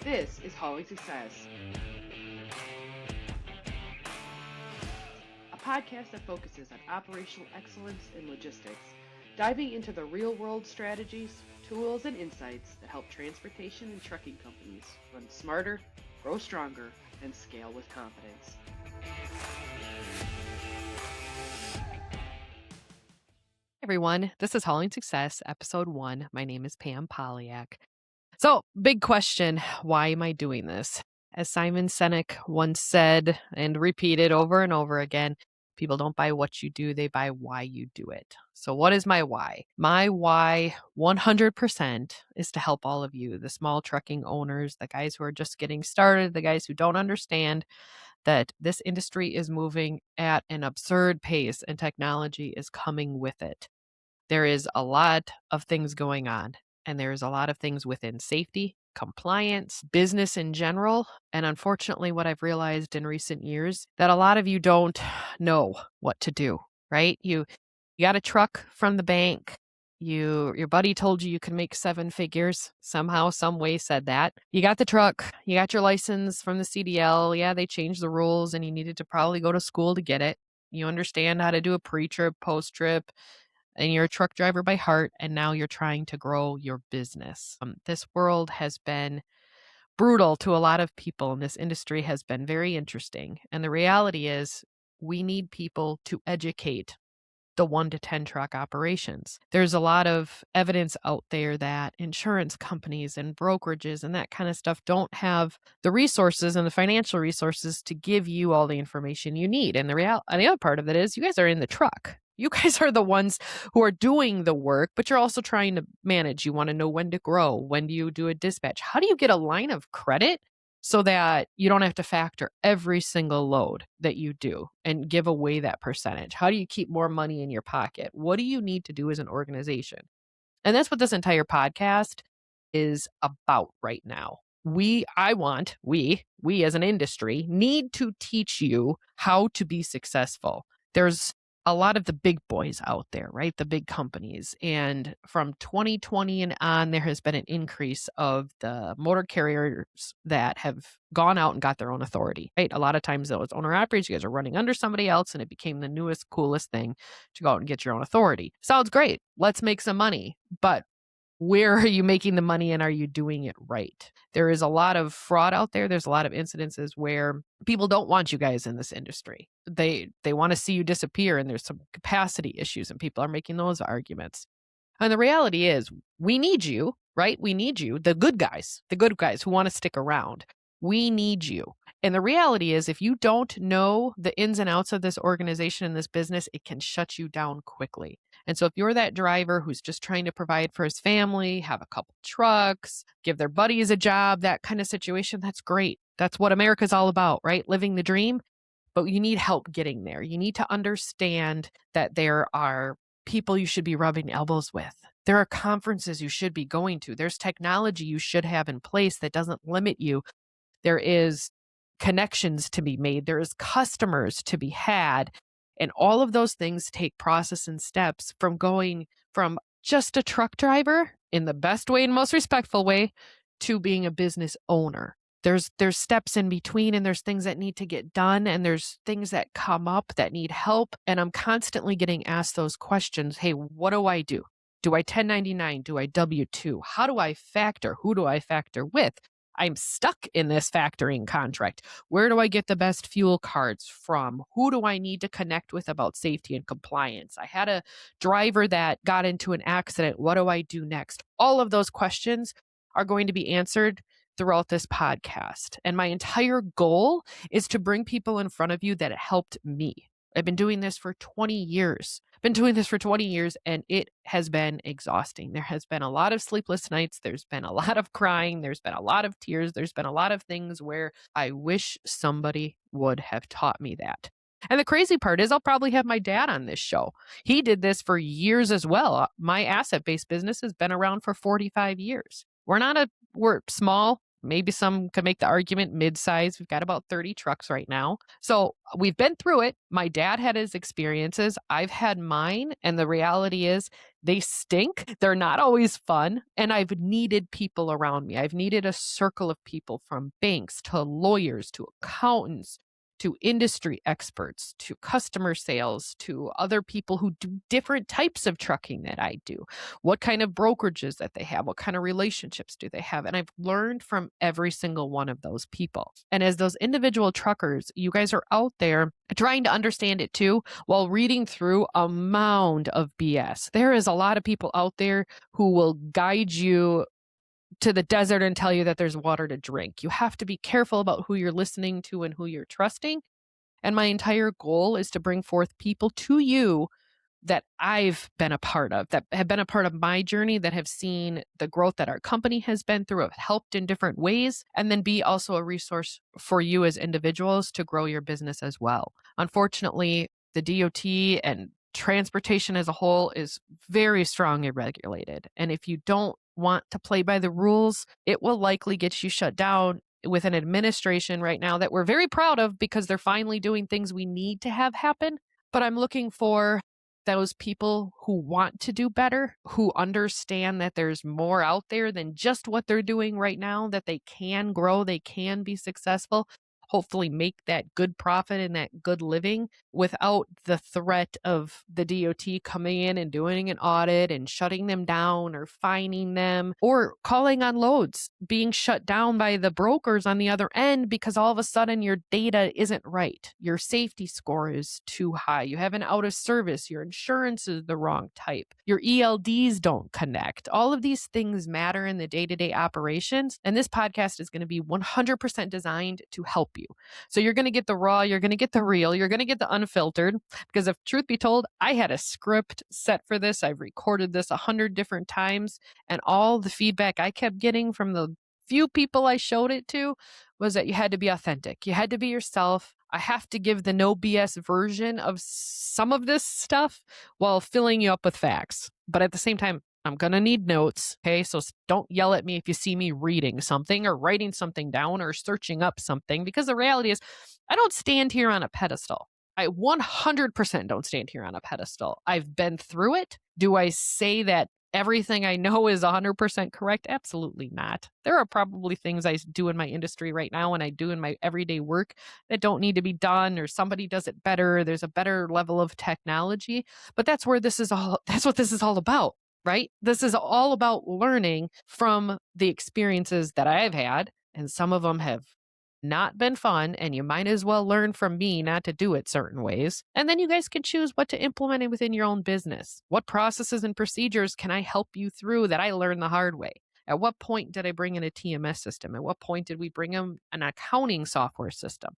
This is Hauling Success, a podcast that focuses on operational excellence in logistics, diving into the real-world strategies, tools, and insights that help transportation and trucking companies run smarter, grow stronger, and scale with confidence. Everyone, this is Hauling Success, Episode 1. My name is Pam Polyak. So, big question, why am I doing this? As Simon Sinek once said and repeated over and over again, people don't buy what you do, they buy why you do it. So what is my why? My why 100% is to help all of you, the small trucking owners, the guys who are just getting started, the guys who don't understand that this industry is moving at an absurd pace and technology is coming with it. There is a lot of things going on, and there's a lot of things within safety, compliance, business in general. And unfortunately, what I've realized in recent years that a lot of you don't know what to do, right? You got a truck from the bank. Your buddy told you can make 7 figures. Somehow, some way said that. You got the truck, you got your license from the CDL. Yeah, they changed the rules and you needed to probably go to school to get it. You understand how to do a pre-trip, post-trip, and you're a truck driver by heart, and now you're trying to grow your business. This world has been brutal to a lot of people, and this industry has been very interesting. And the reality is we need people to educate the 1 to 10 truck operations. There's a lot of evidence out there that insurance companies and brokerages and that kind of stuff don't have the resources and the financial resources to give you all the information you need. And the other part of it is you guys are in the truck. You guys are the ones who are doing the work, but you're also trying to manage. You want to know when to grow. When do you do a dispatch? How do you get a line of credit so that you don't have to factor every single load that you do and give away that percentage? How do you keep more money in your pocket? What do you need to do as an organization? And that's what this entire podcast is about right now. We as an industry need to teach you how to be successful. There's a lot of the big boys out there, right? The big companies. And from 2020 and on, there has been an increase of the motor carriers that have gone out and got their own authority, right? A lot of times those owner operators, you guys are running under somebody else, and it became the newest, coolest thing to go out and get your own authority. Sounds great. Let's make some money. But where are you making the money, and are you doing it right? There is a lot of fraud out there. There's a lot of incidences where people don't want you guys in this industry. They want to see you disappear, and there's some capacity issues, and people are making those arguments. And the reality is we need you, right? We need you, the good guys who want to stick around. We need you. And the reality is if you don't know the ins and outs of this organization and this business, it can shut you down quickly. And so if you're that driver who's just trying to provide for his family, have a couple trucks, give their buddies a job, that kind of situation, that's great. That's what America's all about, right? Living the dream. But you need help getting there. You need to understand that there are people you should be rubbing elbows with. There are conferences you should be going to. There's technology you should have in place that doesn't limit you. There is connections to be made. There is customers to be had. And all of those things take process and steps from going from just a truck driver in the best way and most respectful way to being a business owner. There's steps in between, and there's things that need to get done, and there's things that come up that need help. And I'm constantly getting asked those questions. Hey, what do I do? Do I 1099? Do I W-2? How do I factor? Who do I factor with? I'm stuck in this factoring contract. Where do I get the best fuel cards from? Who do I need to connect with about safety and compliance? I had a driver that got into an accident. What do I do next? All of those questions are going to be answered throughout this podcast. And my entire goal is to bring people in front of you that helped me. I've been doing this for 20 years. And it has been exhausting. There has been a lot of sleepless nights. There's been a lot of crying. There's been a lot of tears. There's been a lot of things where I wish somebody would have taught me that. And the crazy part is I'll probably have my dad on this show. He did this for years as well. My asset-based business has been around for 45 years. We're small. Maybe some could make the argument mid-size. We've got about 30 trucks right now. So we've been through it. My dad had his experiences. I've had mine. And the reality is they stink. They're not always fun. And I've needed people around me. I've needed a circle of people, from banks to lawyers to accountants to industry experts to customer sales to other people who do different types of trucking that I do. What kind of brokerages that they have, what kind of relationships do they have. And I've learned from every single one of those people. And as those individual truckers, you guys are out there trying to understand it too, while reading through a mound of BS. There is a lot of people out there who will guide you to the desert and tell you that there's water to drink. You have to be careful about who you're listening to and who you're trusting. And my entire goal is to bring forth people to you that I've been a part of, that have been a part of my journey, that have seen the growth that our company has been through, have helped in different ways, and then be also a resource for you as individuals to grow your business as well. Unfortunately, the DOT and transportation as a whole is very strongly regulated. And if you don't want to play by the rules, it will likely get you shut down with an administration right now that we're very proud of, because they're finally doing things we need to have happen. But I'm looking for those people who want to do better, who understand that there's more out there than just what they're doing right now, that they can grow, they can be successful, hopefully make that good profit and that good living without the threat of the DOT coming in and doing an audit and shutting them down or fining them, or calling on loads being shut down by the brokers on the other end because all of a sudden your data isn't right. Your safety score is too high. You have an out of service. Your insurance is the wrong type. Your ELDs don't connect. All of these things matter in the day-to-day operations. And this podcast is going to be 100% designed to help you. So you're going to get the raw, you're going to get the real, you're going to get the unfiltered, because if truth be told, I had a script set for this. I've recorded this 100 different times, and all the feedback I kept getting from the few people I showed it to was that you had to be authentic. You had to be yourself. I have to give the no BS version of some of this stuff while filling you up with facts. But at the same time, I'm going to need notes. Okay. So don't yell at me if you see me reading something or writing something down or searching up something, because the reality is I don't stand here on a pedestal. I 100% don't stand here on a pedestal. I've been through it. Do I say that everything I know is 100% correct? Absolutely not. There are probably things I do in my industry right now and I do in my everyday work that don't need to be done, or somebody does it better. There's a better level of technology, but that's what this is all about. Right? This is all about learning from the experiences that I've had, and some of them have not been fun, and you might as well learn from me not to do it certain ways. And then you guys can choose what to implement it within your own business. What processes and procedures can I help you through that I learned the hard way? At what point did I bring in a TMS system? At what point did we bring in an accounting software system?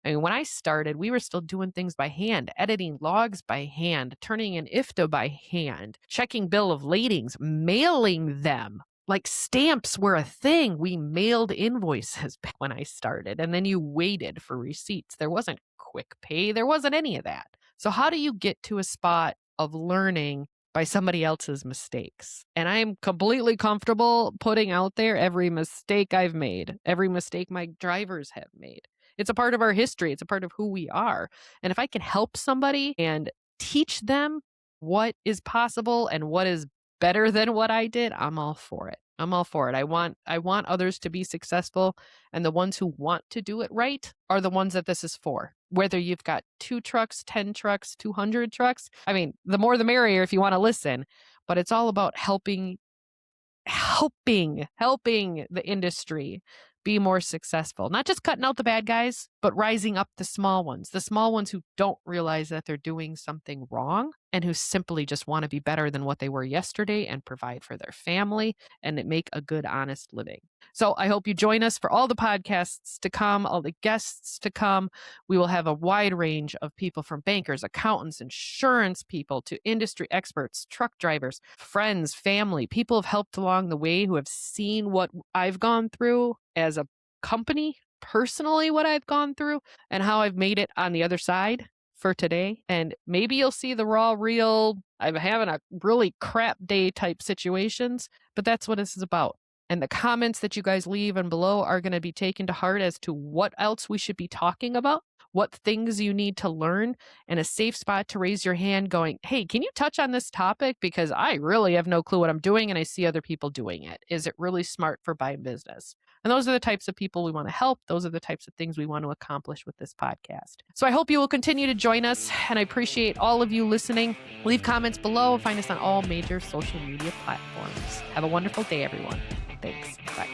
I mean, when I started, we were still doing things by hand, editing logs by hand, turning in IFTA by hand, checking bill of ladings, mailing them. Like stamps were a thing. We mailed invoices back when I started, and then you waited for receipts. There wasn't quick pay. There wasn't any of that. So how do you get to a spot of learning by somebody else's mistakes? And I'm completely comfortable putting out there every mistake I've made, every mistake my drivers have made. It's a part of our history. It's a part of who we are. And if I can help somebody and teach them what is possible and what is better than what I did, I'm all for it. I'm all for it. I want others to be successful, and the ones who want to do it right are the ones that this is for. Whether you've got 2 trucks, 10 trucks, 200 trucks, I mean, the more the merrier if you want to listen, but it's all about helping the industry be more successful. Not just cutting out the bad guys, but rising up the small ones who don't realize that they're doing something wrong and who simply just want to be better than what they were yesterday and provide for their family and make a good, honest living. So I hope you join us for all the podcasts to come, all the guests to come. We will have a wide range of people, from bankers, accountants, insurance people, to industry experts, truck drivers, friends, family, people have helped along the way who have seen what I've gone through as a company, personally, what I've gone through and how I've made it on the other side for today. And maybe you'll see the raw, real, I'm having a really crap day type situations, but that's what this is about. And the comments that you guys leave and below are going to be taken to heart as to what else we should be talking about, what things you need to learn, and a safe spot to raise your hand going, hey, can you touch on this topic? Because I really have no clue what I'm doing and I see other people doing it. Is it really smart for my business? And those are the types of people we want to help. Those are the types of things we want to accomplish with this podcast. So I hope you will continue to join us, and I appreciate all of you listening. Leave comments below. Find us on all major social media platforms. Have a wonderful day, everyone. Thanks. Bye.